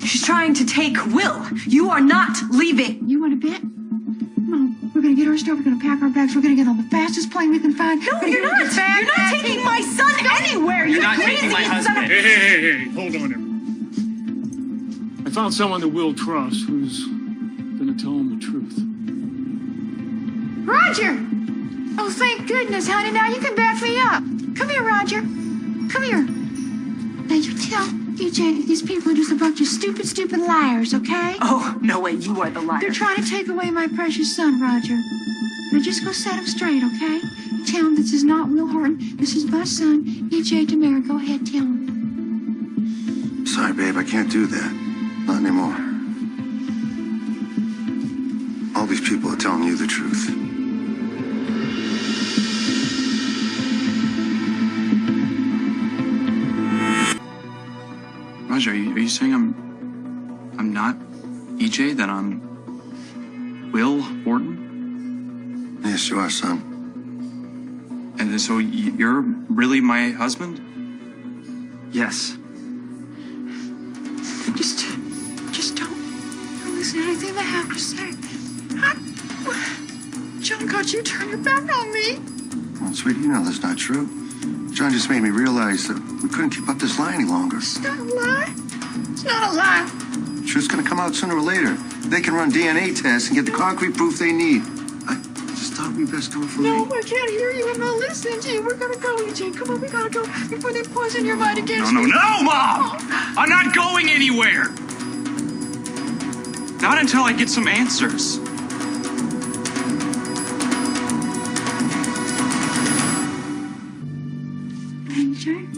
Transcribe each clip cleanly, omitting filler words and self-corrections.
She's trying to take Will. You are not leaving. You want to bet? Come on. We're going to get our stuff. We're going to pack our bags. We're going to get on the fastest plane we can find. No, you're not. You're not taking my son anywhere. You're not taking my husband. Hey, hold on, everyone. I found someone that Will trusts who's going to tell him the truth. Roger! Oh, thank goodness, honey. Now you can back me up. Come here, Roger. Come here. Now you tell EJ that these people are just a bunch of stupid, stupid liars, okay? Oh, no way. You are the liar. They're trying to take away my precious son, Roger. Now just go set him straight, okay? Tell him this is not Will Horton. This is my son, EJ Demera. Go ahead, tell him. Sorry, babe. I can't do that. Not anymore. All these people are telling you the truth. Roger, are you saying I'm not EJ, that I'm Will Horton? Yes, you are, son. And so you're really my husband? Yes. Just don't listen to anything they have to say. John got you turn your back on me. Well, sweetie, you know that's not true. John just made me realize that we couldn't keep up this lie any longer. It's not a lie. It's not a lie. The truth's gonna come out sooner or later. They can run DNA tests and get the concrete proof they need. I just thought we'd best go for me. No, I can't hear you. I'm not listening to you. We're gonna go, EJ. Come on, we gotta go before they poison your mind against No, Mom! I'm not going anywhere! Not until I get some answers. EJ?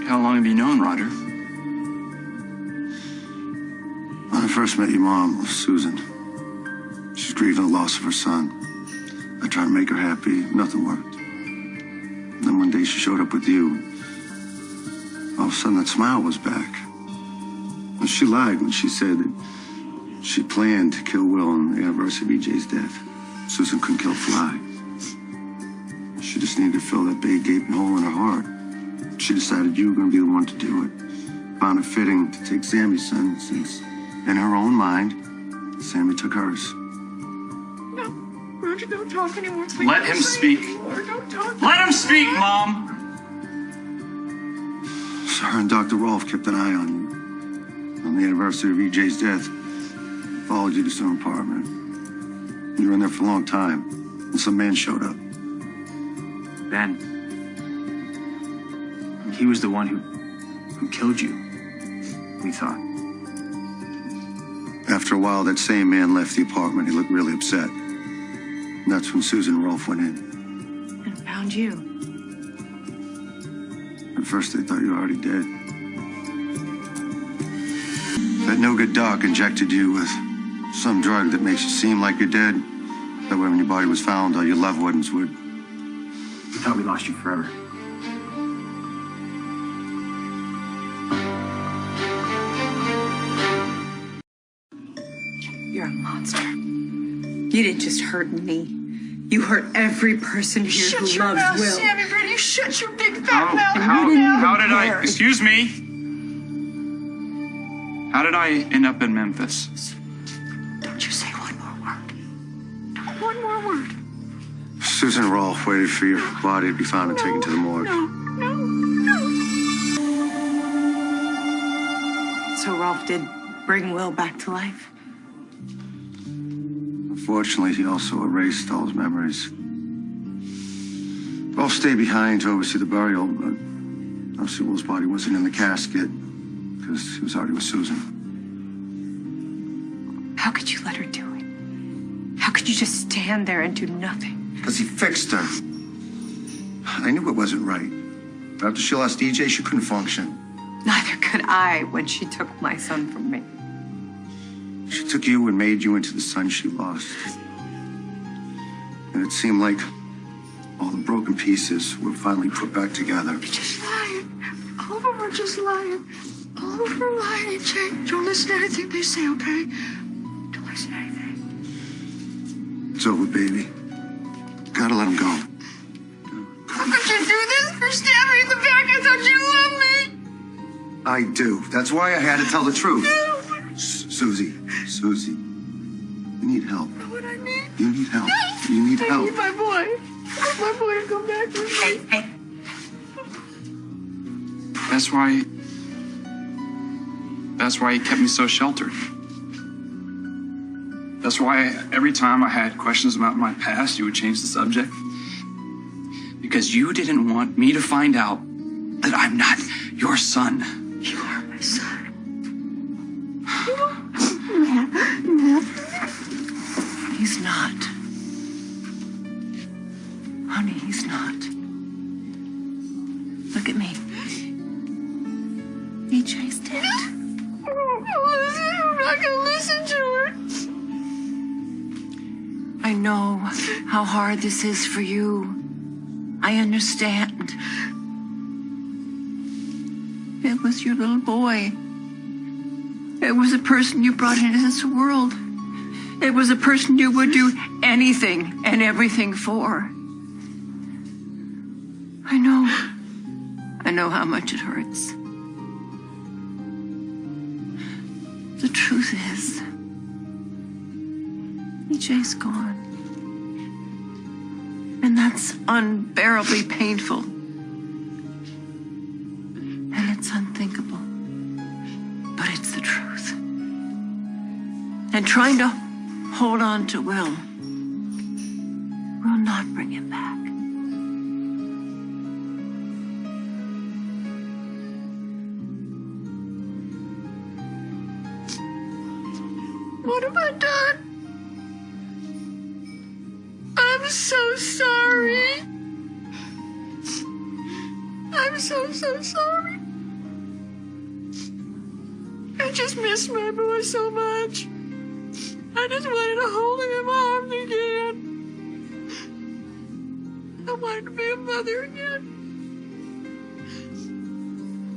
How long have you known, Roger? When I first met your mom was Susan. She's grieving the loss of her son. I tried to make her happy. Nothing worked. Then one day she showed up with you. All of a sudden that smile was back. And she lied when she said that she planned to kill Will on the anniversary of EJ's death. Susan couldn't kill a fly. She just needed to fill that big gaping hole in her heart. She decided you were going to be the one to do it. Found it fitting to take Sammy's son since, in her own mind, Sammy took hers. No, Roger, don't talk anymore. Please. Let him speak. Don't talk. Let him speak, Mom! So her and Dr. Rolfe kept an eye on you. On the anniversary of EJ's death, followed you to some apartment. You were in there for a long time, and some man showed up. Ben. He was the one who killed you, we thought. After a while, that same man left the apartment. He looked really upset. And that's when Susan and Rolfe went in. And found you. At first, they thought you were already dead. That no-good doc injected you with some drug that makes you seem like you're dead. That way, when your body was found, all your loved ones would. We thought we lost you forever. You're a monster. You didn't just hurt me. You hurt every person here Shut who your loves mouth, Will. Sammy, Brady. You shut your big fat mouth. How did I... Excuse me? How did I end up in Memphis? Don't you say one more word. Not one more word. Susan and Rolfe waited for your body to be found and taken to the morgue. No. So Rolfe did bring Will back to life? Unfortunately, he also erased all his memories. Rolfe stayed behind to oversee the burial, but obviously Will's body wasn't in the casket because he was already with Susan. How could you let her do it? How could you just stand there and do nothing? Because he fixed her. I knew it wasn't right. After she lost EJ, she couldn't function. Neither could I when she took my son from me. She took you and made you into the son she lost. And it seemed like all the broken pieces were finally put back together. You're just lying. All of them are just lying. All of them are lying, EJ. Don't listen to anything they say, okay? Don't listen to anything. It's over, baby. Gotta let him go. How could you do this? For stabbing me in the back, I thought you loved me. I do. That's why I had to tell the truth. Susie, you need help. What I need? You need help. You need I help. need my boy. I want my boy to come back to me. Hey. That's why he kept me so sheltered. That's why every time I had questions about my past, you would change the subject. Because you didn't want me to find out that I'm not your son. You are my son. He's not. Honey, he's not. Look at me. EJ's dead. I'm not gonna listen to her. I know how hard this is for you. I understand. It was your little boy. It was a person you brought into this world. It was a person you would do anything and everything for. I know how much it hurts. The truth is, EJ's gone. And that's unbearably painful. And it's unthinkable. But it's the truth. And trying to hold on to Will not bring him back. What have I done? I'm so sorry. I'm so sorry. I just miss my boy so much. I just wanted to hold him in my arms again. I wanted to be a mother again.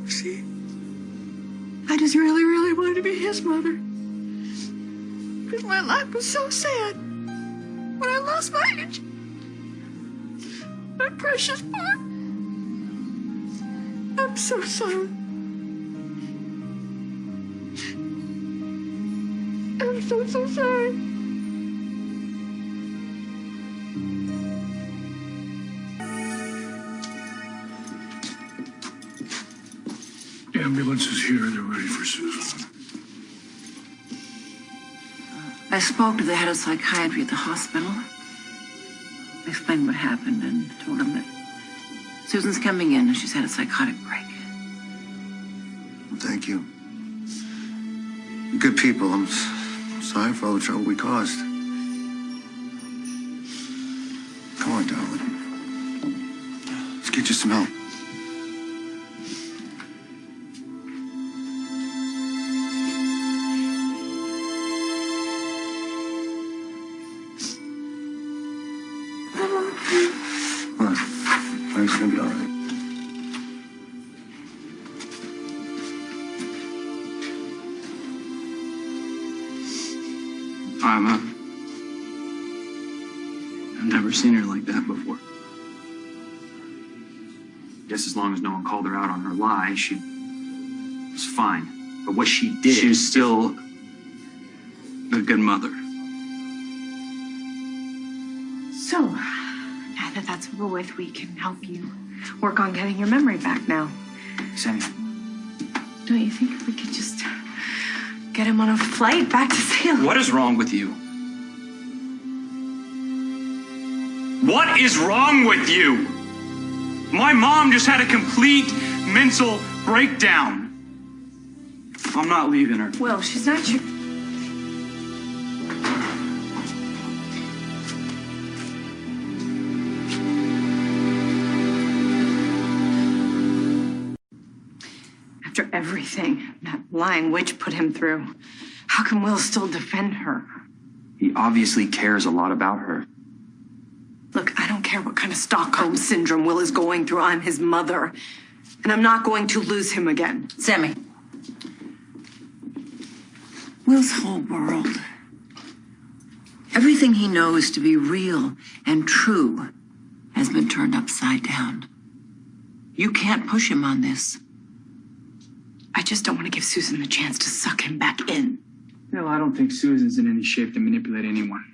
See, I just really wanted to be his mother. Because my life was so sad when I lost my age. My precious boy. I'm so sorry. I'm so sorry. The ambulance is here. They're ready for Susan. I spoke to the head of psychiatry at the hospital. I explained what happened and told him that Susan's coming in and she's had a psychotic break. Well, thank you. You're good people. I'm sorry for all the trouble we caused. Come on, darling. Let's get you some help. Come on. Life's gonna be all right. I've never seen her like that before. Guess as long as no one called her out on her lie, she was fine. But what she did... She's still a good mother. So, now that that's over with, we can help you work on getting your memory back now. Sammy, Don't you think we could just get him on a flight back to Salem? What is wrong with you? What is wrong with you? My mom just had a complete mental breakdown. I'm not leaving her. Well, she's not your... After everything that lying witch put him through, how can Will still defend her? he obviously cares a lot about her. Look, I don't care what kind of Stockholm syndrome Will is going through. I'm his mother. And I'm not going to lose him again. Sammy. Will's whole world Everything he knows to be real and true has been turned upside down. You can't push him on this. I just don't want to give Susan the chance to suck him back in. No, I don't think Susan's in any shape to manipulate anyone.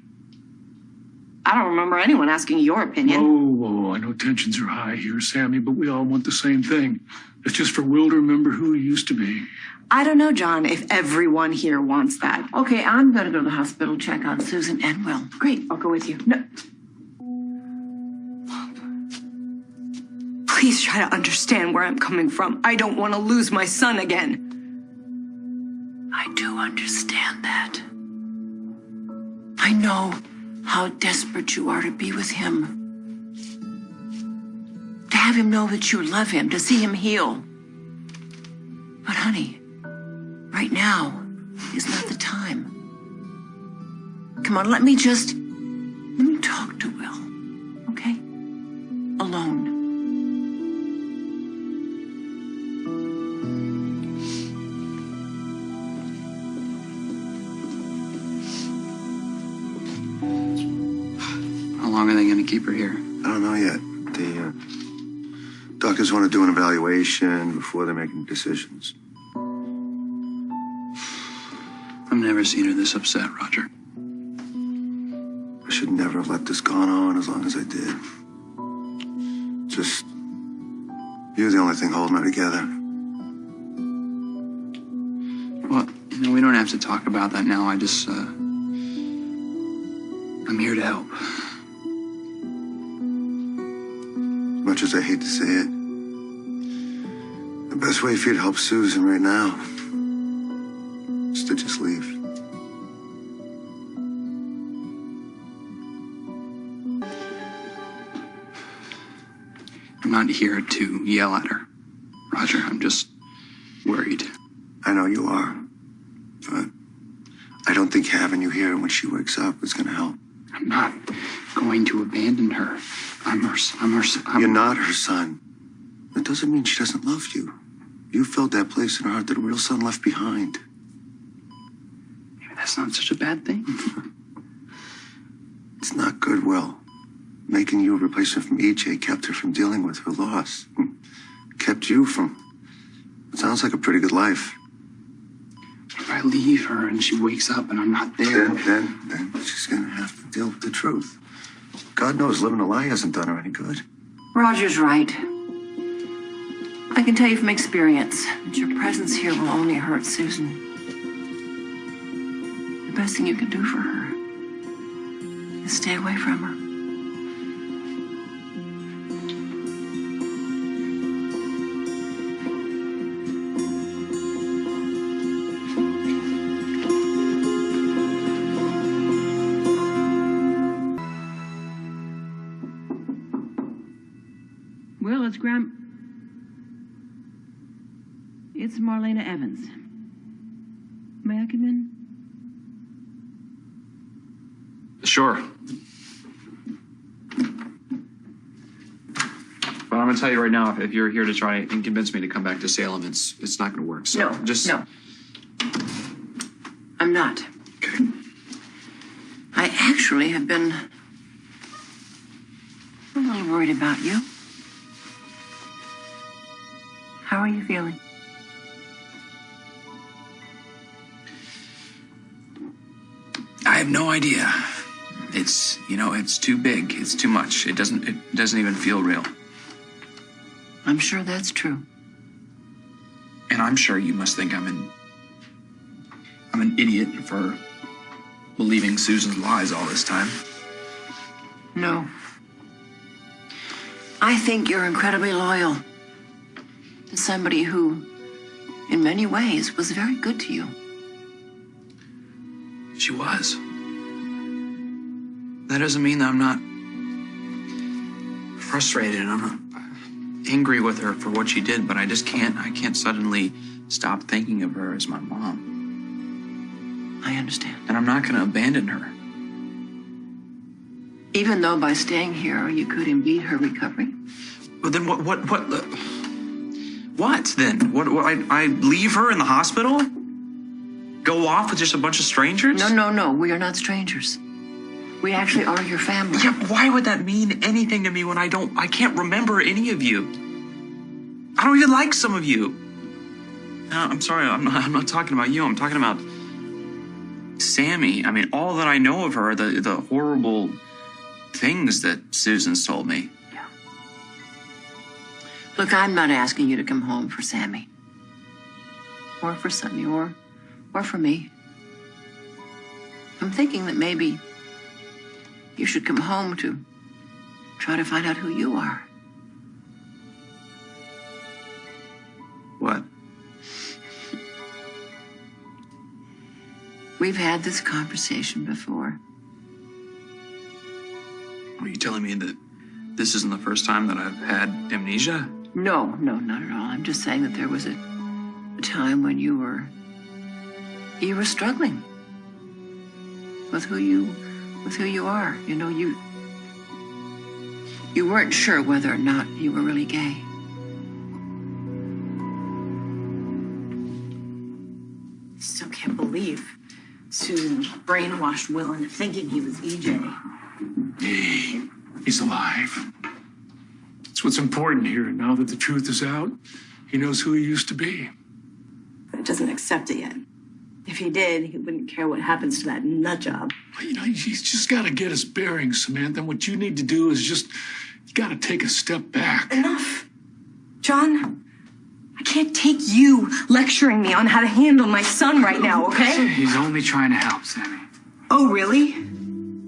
I don't remember anyone asking your opinion. Whoa, I know tensions are high here, Sammy, but we all want the same thing. It's just for Will to remember who he used to be. I don't know, John, if everyone here wants that. Okay, I'm gonna go to the hospital, check on Susan and Will. Great, I'll go with you. No. Please try to understand where I'm coming from. I don't want to lose my son again. I do understand that. I know how desperate you are to be with him. To have him know that you love him, to see him heal. But honey, right now is not the time. Come on, let me talk to Will, okay? Alone. How long are they going to keep her here? I don't know yet. The doctors want to do an evaluation before they make any decisions. I've never seen her this upset, Roger. I should never have let this go on as long as I did. Just, you're the only thing holding her together. Well, we don't have to talk about that now. I'm here to help. As much as I hate to say it, the best way for you to help Susan right now is to just leave. I'm not here to yell at her, Roger. I'm just worried. I know you are, but I don't think having you here when she wakes up is going to help. I'm not going to abandon her. I'm You're not her son. That doesn't mean she doesn't love you. You filled that place in her heart that a real son left behind. Maybe that's not such a bad thing. It's not good, Will. Making you a replacement from EJ kept her from dealing with her loss. Kept you from... It sounds like a pretty good life. If I leave her and she wakes up and I'm not there... Then she's going to have to deal with the truth. God knows living a lie hasn't done her any good. Roger's right. I can tell you from experience that your presence here will only hurt Susan. The best thing you can do for her is stay away from her. Will, it's Marlena Evans. May I come in? Sure. But I'm going to tell you right now, if you're here to try and convince me to come back to Salem, it's not going to work. So No. I'm not. Okay. I actually have been a little worried about you. How are you feeling? I have no idea. It's too big. It's too much. It doesn't even feel real. I'm sure that's true. And I'm sure you must think I'm an idiot for believing Susan's lies all this time. No. I think you're incredibly loyal to somebody who, in many ways, was very good to you. She was. That doesn't mean that I'm not frustrated and I'm not angry with her for what she did, but I can't suddenly stop thinking of her as my mom. I understand. And I'm not going to abandon her. Even though by staying here, you could impede her recovery. But then what then? What I leave her in the hospital? Go off with just a bunch of strangers? No. We are not strangers. We actually are your family. Yeah, why would that mean anything to me when I can't remember any of you? I don't even like some of you. No, I'm sorry, I'm not talking about you. I'm talking about Sammy. I mean, all that I know of her are the horrible things that Susan's told me. Yeah. Look, I'm not asking you to come home for Sammy. Or for Sonny, or for me. I'm thinking that maybe you should come home to try to find out who you are. What? We've had this conversation before. Are you telling me that this isn't the first time that I've had amnesia? No, not at all. I'm just saying that there was a time when you were struggling with who you are. You know, you weren't sure whether or not you were really gay. I still can't believe Susan brainwashed Will into thinking he was EJ. Hey, he's alive. That's what's important here. Now that the truth is out, he knows who he used to be. But doesn't accept it yet. If he did, he wouldn't care what happens to that nut job. You know, he's just got to get his bearings, Samantha. And what you need to do is you got to take a step back. Enough. John, I can't take you lecturing me on how to handle my son right now, okay? He's only trying to help, Sammy. Oh, really?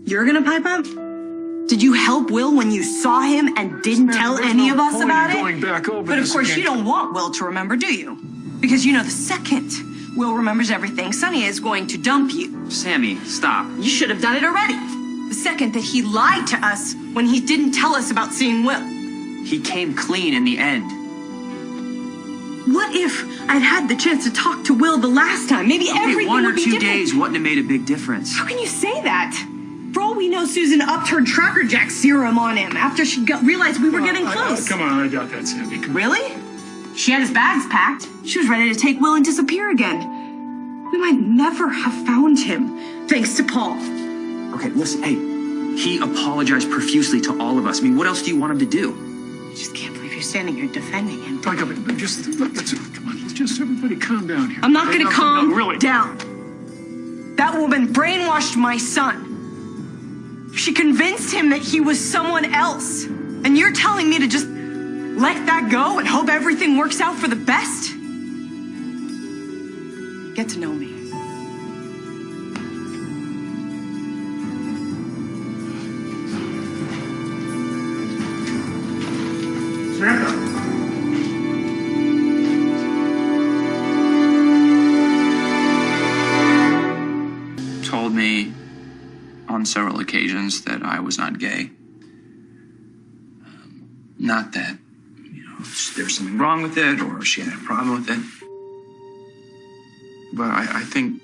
You're gonna pipe up? Did you help Will when you saw him and didn't tell any of us about it? Going back over But of this course, again. you don't want Will to remember, do you? Because you know the second Will remembers everything, Sonny is going to dump you. Sammy, stop. You should have done it already. The second that he lied to us when he didn't tell us about seeing Will. He came clean in the end. What if I'd had the chance to talk to Will the last time? Maybe everything One or would be two different. days wouldn't have made a big difference. How can you say that? For all we know, Susan upped her Tracker Jack serum on him after she realized we were getting close. Come on, I doubt that, Sammy. Come on. Really? She had his bags packed. She was ready to take Will and disappear again. We might never have found him, thanks to Paul. Okay, listen, hey, he apologized profusely to all of us. I mean, what else do you want him to do? I just can't believe you're standing here defending him. Come on, let's just everybody calm down here. I'm not going to calm No, really. down. That woman brainwashed my son. She convinced him that he was someone else. And you're telling me to just let that go and hope everything works out for the best? Get to know me. Samantha. Told me on several occasions that I was not gay. Not that, there's something wrong with it or she had a problem with it. But I think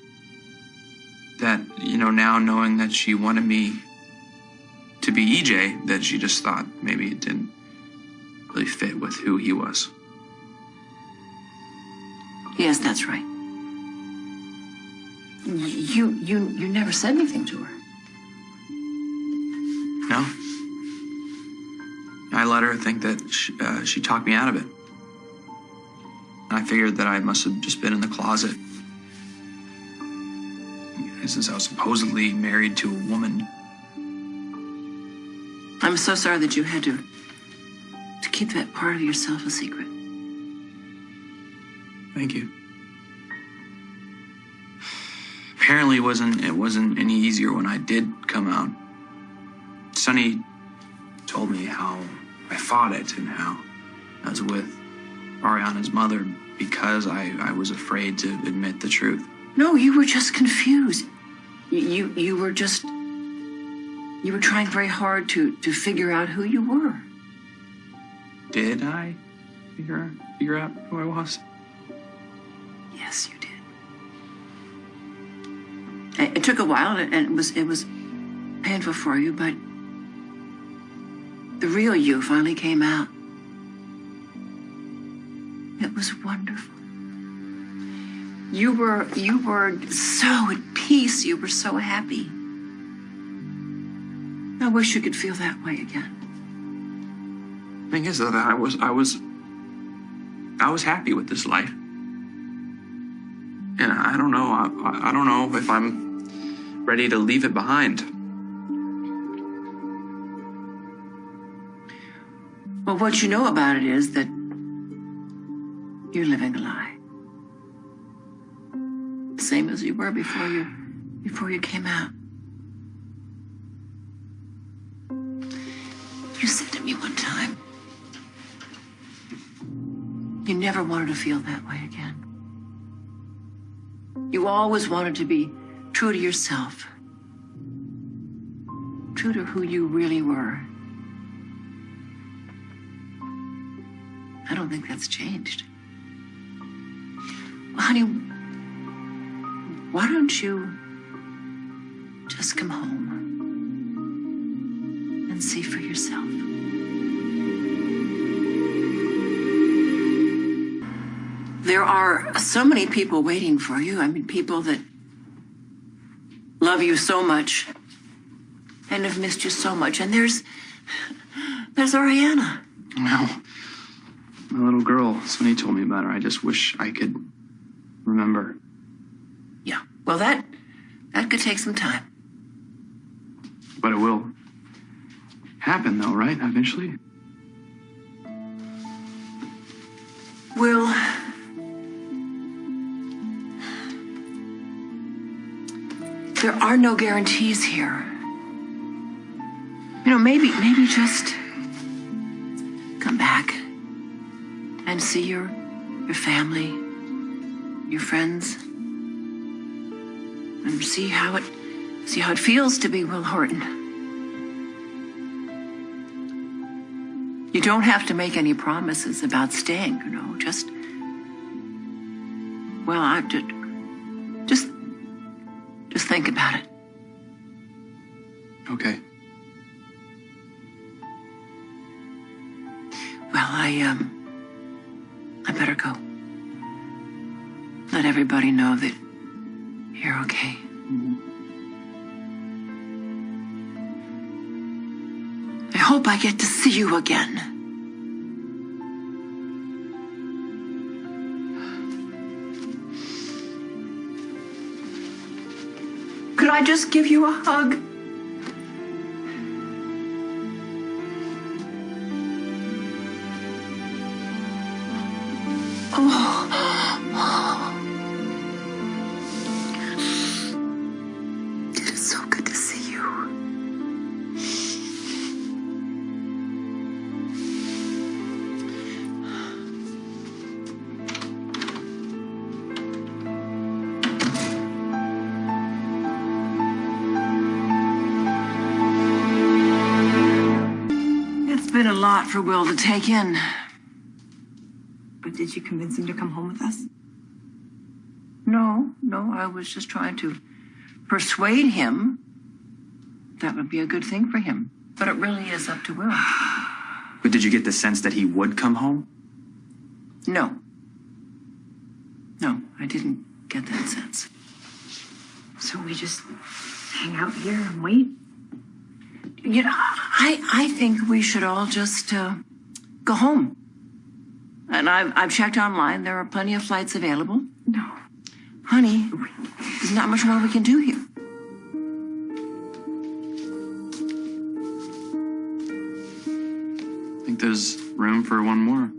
that, now knowing that she wanted me to be EJ, that she just thought maybe it didn't really fit with who he was. Yes, that's right. You never said anything to her. No. I let her think that she talked me out of it. I figured that I must have just been in the closet. Since I was supposedly married to a woman. I'm so sorry that you had to keep that part of yourself a secret. Thank you. Apparently it wasn't any easier when I did come out. Sonny told me how I fought it and how I was with Ariana's mother because I was afraid to admit the truth. No, you were just confused. You were trying very hard to figure out who you were. Did I figure out who I was? Yes, you did. It took a while, and it was painful for you, but the real you finally came out. It was wonderful. You were so at peace. You were so happy. I wish you could feel that way again. Thing is, though, that I was happy with this life. And I don't know. I don't know if I'm ready to leave it behind. Well, what you know about it is that you're living a lie. Same as you were before you came out. You said to me one time, you never wanted to feel that way again. You always wanted to be true to yourself, true to who you really were. I don't think that's changed. Well, honey, why don't you just come home and see for yourself? There are so many people waiting for you. I mean, people that love you so much and have missed you so much. And there's Ariana. No. My little girl, Sonny told me about her. I just wish I could remember. Yeah, well, that could take some time. But it will happen, though, right? Eventually? Will, there are no guarantees here. You know, maybe just come back and see your family, your friends, and see how it feels to be Will Horton. You don't have to make any promises about staying, you know, just think about it. Okay. Well, I better go. Let everybody know that you're okay. I hope I get to see you again. Could I just give you a hug? It is so good to see you. It's been a lot for Will to take in. But did you convince him to come home with us? No, I was just trying to persuade him that would be a good thing for him. But it really is up to Will. But did you get the sense that he would come home? No, I didn't get that sense. So we just hang out here and wait? You know, I think we should all just go home. And I've checked online. There are plenty of flights available. No. Honey, there's not much more we can do here. I think there's room for one more.